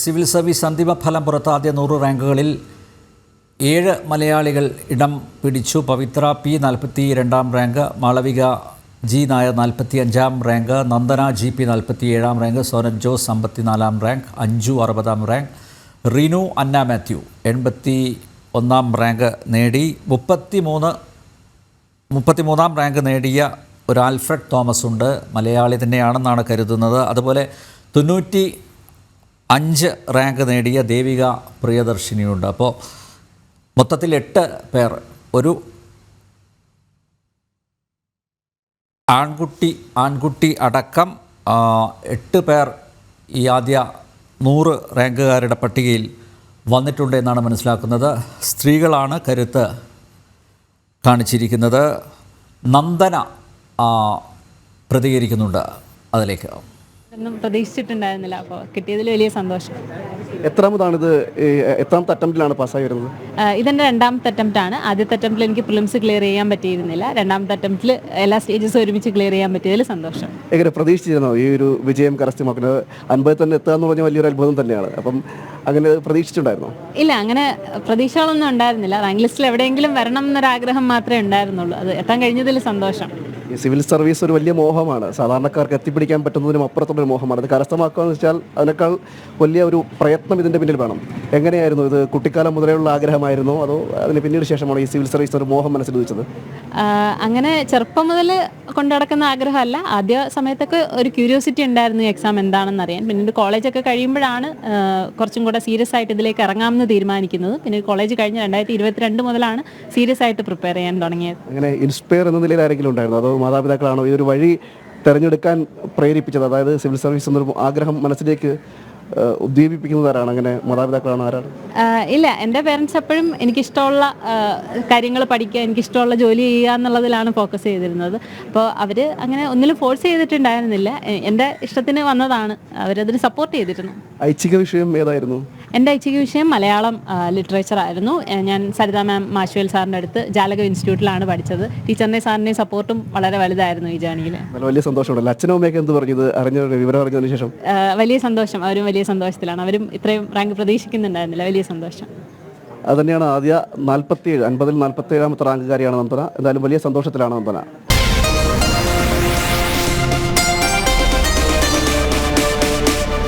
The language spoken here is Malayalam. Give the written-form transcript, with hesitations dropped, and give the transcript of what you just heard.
സിവിൽ സർവീസ് അന്തിമ ഫലം പുറത്ത് ആദ്യ 100 റാങ്കുകളിൽ 7 മലയാളികൾ ഇടം പിടിച്ചു. Pavithra P 42 rank, Malavika G Nair 45 rank, Nandana G P 47 rank, Sonan Jose 54 rank, Anju 60 rank, Reenu Anna Mathew 81 rank നേടി. 33 റാങ്ക് നേടിയ ഒരു ആൽഫ്രഡ് തോമസ് ഉണ്ട്, മലയാളി തന്നെയാണെന്നാണ് കരുതുന്നത്. അതുപോലെ 95 റാങ്ക് നേടിയ ദേവിക പ്രിയദർശിനിയുണ്ട്. അപ്പോൾ മൊത്തത്തിൽ 8 പേർ, ഒരു ആൺകുട്ടി അടക്കം 8 പേർ ഈ ആദ്യ 100 റാങ്കുകാരുടെ പട്ടികയിൽ വന്നിട്ടുണ്ട് എന്നാണ് മനസ്സിലാക്കുന്നത്. സ്ത്രീകളാണ് കരുത്ത് കാണിച്ചിരിക്കുന്നത്. നന്ദന പ്രതികരിക്കുന്നുണ്ട് അതിലേക്ക്. ഒന്നും പ്രതീക്ഷിച്ചിട്ടുണ്ടായിരുന്നില്ല, അപ്പോൾ കിട്ടിയതിൽ വലിയ സന്തോഷം. എത്രാമതാണിത്? എത്രാമത്തെ അറ്റംപ്റ്റിലാണ് പാസ്സായി വരുന്നത്? ഇതെൻ്റെ 2ാമത്തെ അറ്റംപ്റ്റാണ്. ആദ്യത്തെ അറ്റംപ്റ്റിൽ എനിക്ക് പ്രിലിംസ് ക്ലിയർ ചെയ്യാൻ പറ്റിയിരുന്നില്ല. 2ാമത്തെ അറ്റംപ്റ്റിൽ എല്ലാ സ്റ്റേജസും ഒരുമിച്ച് ക്ലിയർ ചെയ്യാൻ പറ്റിയതിൽ സന്തോഷം. എങ്ങനെ പ്രതീക്ഷിച്ചിരുന്നോ ഈ ഒരു വിജയം കരസ്ഥമാക്കുന്നത്? 50 തന്നെ എത്തുക എന്ന് പറഞ്ഞ വലിയൊരു അത്ഭുതം തന്നെയാണ്. അപ്പം അങ്ങനെ പ്രതീക്ഷിച്ചിട്ടുണ്ടായിരുന്നോ? ഇല്ല, അങ്ങനെ പ്രതീക്ഷകളൊന്നും ഉണ്ടായിരുന്നില്ല. റാങ്ക് ലിസ്റ്റിൽ എവിടെയെങ്കിലും വരണം എന്നൊരാഗ്രഹം മാത്രമേ ഉണ്ടായിരുന്നുള്ളൂ. അത് എത്താൻ കഴിഞ്ഞതിൽ സന്തോഷം. ഈ സിവിൽ സർവീസ് ഒരു വലിയ മോഹമാണ്, സാധാരണക്കാർക്ക് എത്തിപ്പിടിക്കാൻ പറ്റുന്നതിനും അപ്പുറത്തുള്ളൊരു മോഹമാണ്. അത് കരസ്ഥമാക്കുക എന്ന് വെച്ചാൽ അതിനേക്കാൾ വലിയ ഒരു പ്രയത്നം ഇതിൻ്റെ പിന്നിൽ വേണം. എങ്ങനെയായിരുന്നു ഇത്? കുട്ടിക്കാലം മുതലുള്ള ആഗ്രഹമായിരുന്നോ അതോ അതിന് പിന്നീട് ശേഷമാണോ ഈ സിവിൽ സർവീസ് ഒരു മോഹം മനസ്സിൽ വെച്ചത്? അങ്ങനെ ചെറുപ്പം മുതൽ കൊണ്ടുനടക്കുന്ന ആഗ്രഹമല്ല. ആദ്യ സമയത്തൊക്കെ ഒരു ക്യൂരിയോസിറ്റി ഉണ്ടായിരുന്നു എക്സാം എന്താണെന്ന് അറിയാൻ. പിന്നീട് കോളേജൊക്കെ കഴിയുമ്പോഴാണ് കുറച്ചും കൂടെ സീരിയസ് ആയിട്ട് ഇതിലേക്ക് ഇറങ്ങാമെന്ന് തീരുമാനിക്കുന്നത്. പിന്നെ കോളേജ് കഴിഞ്ഞ് 2022 മുതലാണ് സീരിയസ് ആയിട്ട് പ്രിപ്പയർ ചെയ്യാൻ തുടങ്ങിയത്. അങ്ങനെ ഇൻസ്പയർ എന്ന നിലയിൽ ആരെങ്കിലും ഉണ്ടായിരുന്നു അതോ മാതാപിതാക്കളാണോ ഈ ഒരു വഴി തിരഞ്ഞെടുക്കാൻ പ്രേരിപ്പിച്ചത്? അതായത് സിവിൽ സർവീസ് എന്നൊരു ആഗ്രഹം മനസ്സിലേക്ക് ഉദ്ദീപിപ്പിക്കുന്നവരാണ്, അങ്ങനെ മാതാപിതാക്കളാണ്, ആരാണ്? ഇല്ല, എൻ്റെ പേരൻസ് എപ്പോഴും എനിക്കിഷ്ടമുള്ള കാര്യങ്ങൾ പഠിക്കുക, എനിക്കിഷ്ടമുള്ള ജോലി ചെയ്യുക എന്നുള്ളതിലാണ് ഫോക്കസ് ചെയ്തിരുന്നത്. അപ്പോൾ അവർ അങ്ങനെ ഒന്നിലും ഫോഴ്സ് ചെയ്തിട്ടുണ്ടായിരുന്നില്ല. എൻ്റെ ഇഷ്ടത്തിന് വന്നതാണ്, അവരതിന് സപ്പോർട്ട് ചെയ്തിരുന്നു. ഐച്ഛിക വിഷയം ഏതായിരുന്നു? എൻ്റെ ഐച്ഛിക വിഷയം മലയാളം ലിറ്ററേച്ചർ ആയിരുന്നു. ഞാൻ സരിത മാം മാഷുവേൽ സാറിൻ്റെ അടുത്ത് ജാലകം ഇൻസ്റ്റിറ്റ്യൂട്ടിലാണ് പഠിച്ചത്. ടീച്ചറിൻ്റെയും സാറിൻ്റെയും സപ്പോർട്ടും വളരെ വലുതായിരുന്നു ഈ ജേണിയിൽ. വലിയ സന്തോഷമുണ്ടല്ലോ. അച്ഛനും അമ്മയൊക്കെ എന്ത് പറഞ്ഞത് വിവരം അറിഞ്ഞതിന് ശേഷം? വലിയ സന്തോഷം, അവരും വലിയ സന്തോഷത്തിലാണ്. അവരും ഇത്രയും റാങ്ക് പ്രതീക്ഷിക്കുന്നുണ്ടായിരുന്നില്ല. വലിയ സന്തോഷം. അത് തന്നെയാണ് ആദ്യ 47 50-ൽ 47ാമത്തെ റാങ്കുകാരിയാണ് നന്ദന. എന്തായാലും വലിയ സന്തോഷത്തിലാണ് നന്ദന.